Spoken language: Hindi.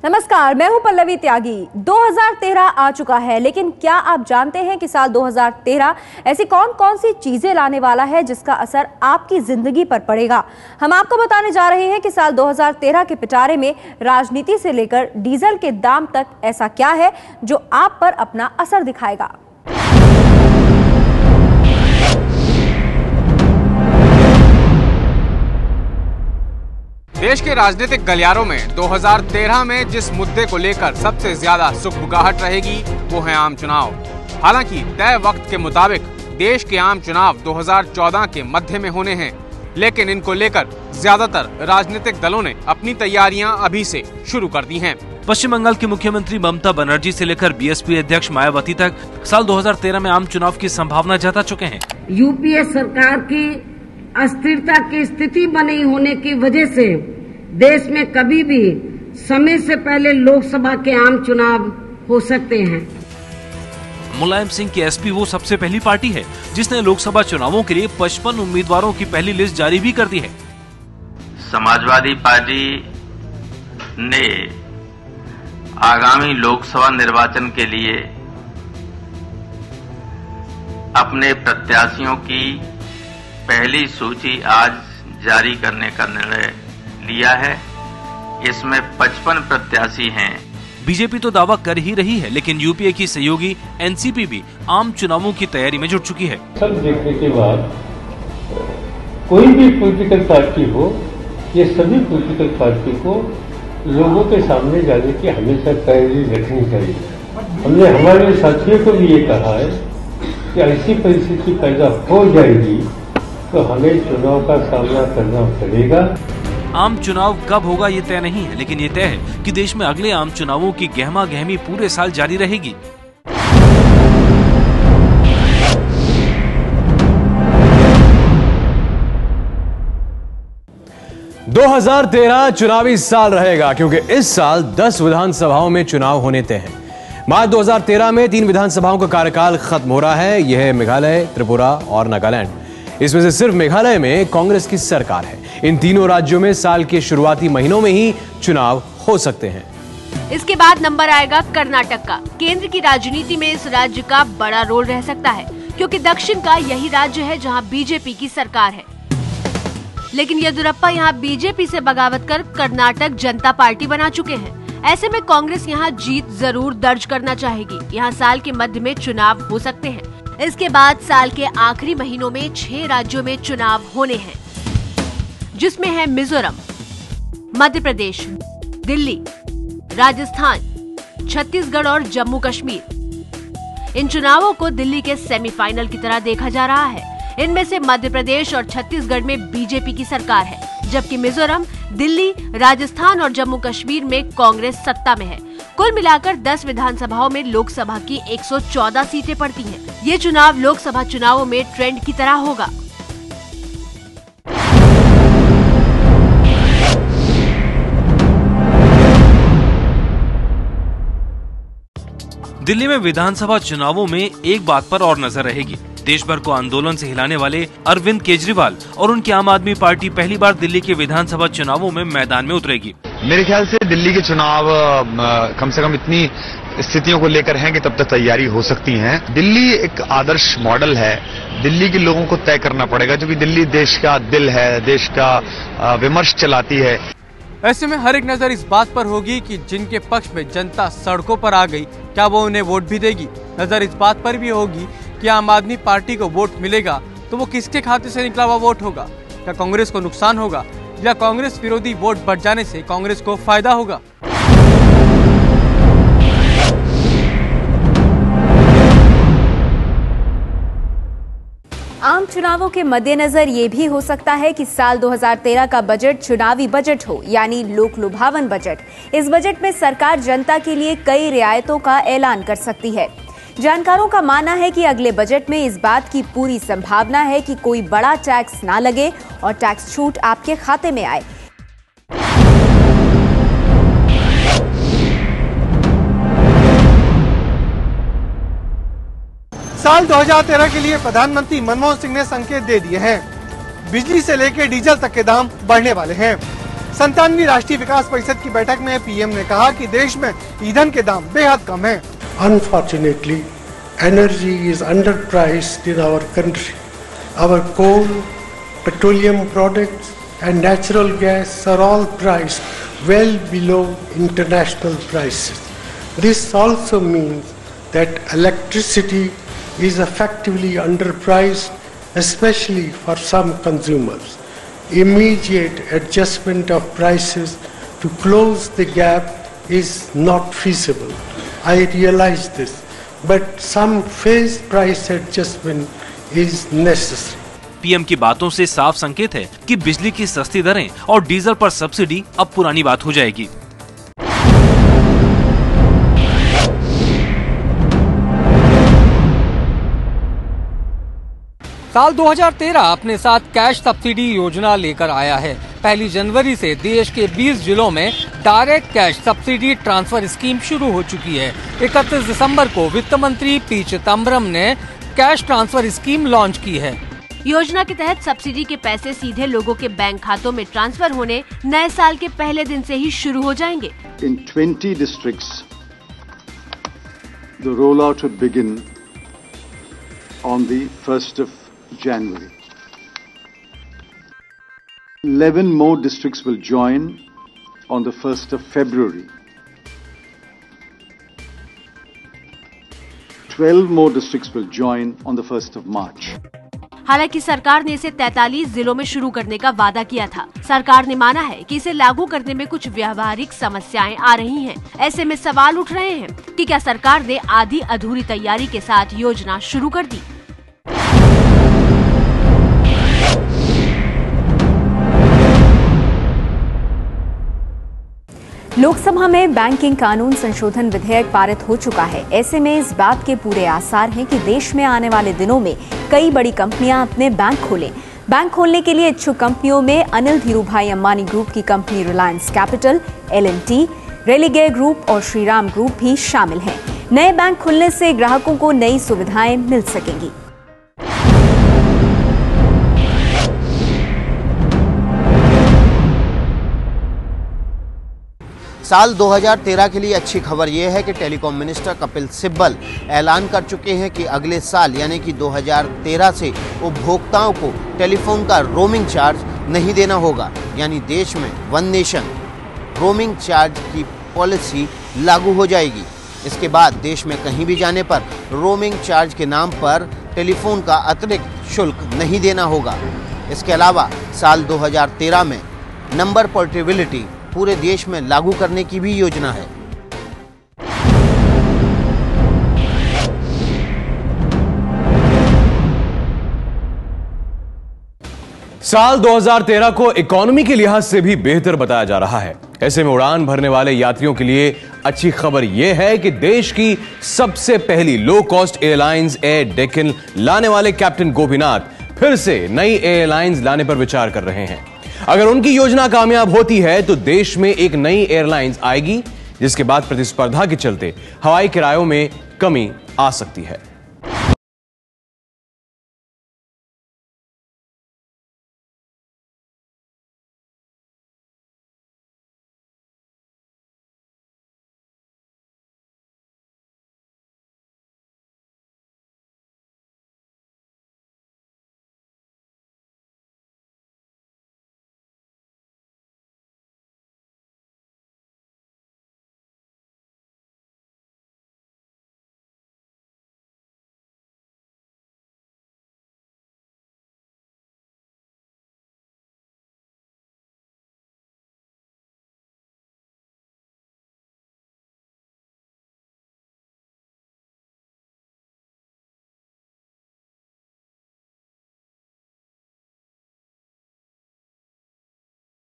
नमस्कार, मैं हूं पल्लवी त्यागी। 2013 आ चुका है, लेकिन क्या आप जानते हैं कि साल 2013 ऐसी कौन कौन सी चीजें लाने वाला है जिसका असर आपकी जिंदगी पर पड़ेगा। हम आपको बताने जा रहे हैं कि साल 2013 के पिटारे में राजनीति से लेकर डीजल के दाम तक ऐसा क्या है जो आप पर अपना असर दिखाएगा। देश के राजनीतिक गलियारों में 2013 में जिस मुद्दे को लेकर सबसे ज्यादा सुगबुगाहट रहेगी वो है आम चुनाव। हालांकि तय वक्त के मुताबिक देश के आम चुनाव 2014 के मध्य में होने हैं, लेकिन इनको लेकर ज्यादातर राजनीतिक दलों ने अपनी तैयारियां अभी से शुरू कर दी हैं। पश्चिम बंगाल की मुख्यमंत्री ममता बनर्जी से लेकर बीएसपी अध्यक्ष मायावती तक साल 2013 में आम चुनाव की संभावना जता चुके हैं। यूपीए सरकार की अस्थिरता की स्थिति बनी होने की वजह से देश में कभी भी समय से पहले लोकसभा के आम चुनाव हो सकते हैं। मुलायम सिंह की एसपी वो सबसे पहली पार्टी है जिसने लोकसभा चुनावों के लिए 55 उम्मीदवारों की पहली लिस्ट जारी भी कर दी है। समाजवादी पार्टी ने आगामी लोकसभा निर्वाचन के लिए अपने प्रत्याशियों की पहली सूची आज जारी करने का निर्णय लिया है। इसमें 55 प्रत्याशी हैं। बीजेपी तो दावा कर ही रही है, लेकिन यूपीए की सहयोगी एनसीपी भी आम चुनावों की तैयारी में जुट चुकी है। सब देखने के बाद कोई भी पॉलिटिकल पार्टी हो, ये सभी पॉलिटिकल पार्टी को लोगों के सामने जाने की हमेशा तैयारी रखनी चाहिए। हमने हमारे साथियों को भी ये कहा है कि ऐसी परिस्थिति पैदा हो जाएगी तो हमें चुनाव का सामना करना पड़ेगा। आम चुनाव कब होगा ये तय नहीं है, लेकिन ये तय है कि देश में अगले आम चुनावों की गहमा गहमी पूरे साल जारी रहेगी। दो 2013 चुनावी साल रहेगा क्योंकि इस साल 10 विधानसभाओं में चुनाव होने तय हैं। मार्च 2013 में 3 विधानसभाओं का कार्यकाल खत्म हो रहा है। यह है मेघालय, त्रिपुरा और नागालैंड। इसमें से सिर्फ मेघालय में कांग्रेस की सरकार है। इन तीनों राज्यों में साल के शुरुआती महीनों में ही चुनाव हो सकते हैं। इसके बाद नंबर आएगा कर्नाटक का। केंद्र की राजनीति में इस राज्य का बड़ा रोल रह सकता है क्योंकि दक्षिण का यही राज्य है जहां बीजेपी की सरकार है। लेकिन येदियुरप्पा यहां बीजेपी से बगावत कर कर्नाटक जनता पार्टी बना चुके हैं। ऐसे में कांग्रेस यहां जीत जरूर दर्ज करना चाहेगी। यहां साल के मध्य में चुनाव हो सकते हैं। इसके बाद साल के आखिरी महीनों में 6 राज्यों में चुनाव होने हैं, जिसमें है मिजोरम, मध्य प्रदेश, दिल्ली, राजस्थान, छत्तीसगढ़ और जम्मू कश्मीर। इन चुनावों को दिल्ली के सेमीफाइनल की तरह देखा जा रहा है। इनमें से मध्य प्रदेश और छत्तीसगढ़ में बीजेपी की सरकार है, जबकि मिजोरम, दिल्ली, राजस्थान और जम्मू कश्मीर में कांग्रेस सत्ता में है। कुल मिलाकर 10 विधानसभाओं में लोकसभा की 114 सीटें पड़ती हैं। ये चुनाव लोकसभा चुनावों में ट्रेंड की तरह होगा। दिल्ली में विधानसभा चुनावों में एक बात पर और नजर रहेगी। देश भर को आंदोलन से हिलाने वाले अरविंद केजरीवाल और उनकी आम आदमी पार्टी पहली बार दिल्ली के विधानसभा चुनावों में मैदान में उतरेगी। मेरे ख्याल से दिल्ली के चुनाव कम से कम इतनी स्थितियों को लेकर हैं कि तब तक तैयारी हो सकती है। दिल्ली एक आदर्श मॉडल है। दिल्ली के लोगों को तय करना पड़ेगा क्योंकि दिल्ली देश का दिल है, देश का विमर्श चलाती है। ऐसे में हर एक नजर इस बात पर होगी कि जिनके पक्ष में जनता सड़कों पर आ गई, क्या वो उन्हें वोट भी देगी। नजर इस बात पर भी होगी कि आम आदमी पार्टी को वोट मिलेगा तो वो किसके खाते से निकला हुआ वोट होगा। क्या कांग्रेस को नुकसान होगा या कांग्रेस विरोधी वोट बढ़ जाने से कांग्रेस को फायदा होगा। आम चुनावों के मद्देनजर ये भी हो सकता है कि साल 2013 का बजट चुनावी बजट हो, यानी लोक लुभावन बजट। इस बजट में सरकार जनता के लिए कई रियायतों का ऐलान कर सकती है। जानकारों का मानना है कि अगले बजट में इस बात की पूरी संभावना है कि कोई बड़ा टैक्स ना लगे और टैक्स छूट आपके खाते में आए। साल 2013 के लिए प्रधानमंत्री मनमोहन सिंह ने संकेत दे दिए हैं। बिजली से लेकर डीजल तक के दाम बढ़ने वाले हैं। 97वीं राष्ट्रीय विकास परिषद की बैठक में पीएम ने कहा कि देश में ईंधन के दाम बेहद कम है। Unfortunately, energy is underpriced in our country. Our coal, petroleum products and natural gas are all priced well below international prices. This also means that electricity is effectively underpriced, especially for some consumers. Immediate adjustment of prices to close the gap is not feasible. I realize this, but some phased price adjustment is necessary. PM की बातों से साफ संकेत है कि बिजली की सस्ती दरें और डीजल पर सब्सिडी अब पुरानी बात हो जाएगी। साल 2013 अपने साथ कैश सब्सिडी योजना लेकर आया है। 1 जनवरी से देश के 20 जिलों में direct cash subsidy transfer scheme शुरू हो चुकी है। 31 दिसंबर को वित्त मंत्री पी चिदम्बरम ने कैश ट्रांसफर स्कीम लॉन्च की है। योजना के तहत सब्सिडी के पैसे सीधे लोगों के बैंक खातों में ट्रांसफर होने नए साल के पहले दिन से ही शुरू हो जाएंगे। In 20 districts, the rollout would begin on the 1st of January. 11 more districts will join on the 1st of February. 12 more districts will join on the 1st of March. हालांकि सरकार ने इसे 43 जिलों में शुरू करने का वादा किया था। सरकार ने माना है कि इसे लागू करने में कुछ व्यावहारिक समस्याएं आ रही हैं। ऐसे में सवाल उठ रहे हैं कि क्या सरकार ने आधी अधूरी तैयारी के साथ योजना शुरू कर दी। लोकसभा में बैंकिंग कानून संशोधन विधेयक पारित हो चुका है। ऐसे में इस बात के पूरे आसार हैं कि देश में आने वाले दिनों में कई बड़ी कंपनियां अपने बैंक खोलें। बैंक खोलने के लिए इच्छुक कंपनियों में अनिल धीरूभाई अंबानी ग्रुप की company Reliance capital, L&T, Religare group और श्रीराम ग्रुप भी शामिल हैं। नए बैंक खुलने से ग्राहकों को नई सुविधाएं मिल सकेंगी। साल 2013 के लिए अच्छी खबर यह है कि टेलीकॉम मिनिस्टर कपिल सिब्बल ऐलान कर चुके हैं कि अगले साल यानी कि 2013 से उपभोक्ताओं को टेलीफोन का रोमिंग चार्ज नहीं देना होगा। यानी देश में वन नेशन रोमिंग चार्ज की पॉलिसी लागू हो जाएगी। इसके बाद देश में कहीं भी जाने पर रोमिंग चार्ज के नाम पर टेलीफोन का अतिरिक्त शुल्क नहीं देना होगा। इसके अलावा साल 2013 में नंबर पोर्टेबिलिटी पूरे देश में लागू करने की भी योजना है। साल 2013 को इकोनॉमी के लिहाज से भी बेहतर बताया जा रहा है। ऐसे में उड़ान भरने वाले यात्रियों के लिए अच्छी खबर यह है कि देश की सबसे पहली low cost airlines air Deccan लाने वाले कैप्टन गोपीनाथ फिर से नई एयरलाइंस लाने पर विचार कर रहे हैं। अगर उनकी योजना कामयाब होती है तो देश में एक नई एयरलाइंस आएगी, जिसके बाद प्रतिस्पर्धा के चलते हवाई किरायों में कमी आ सकती है।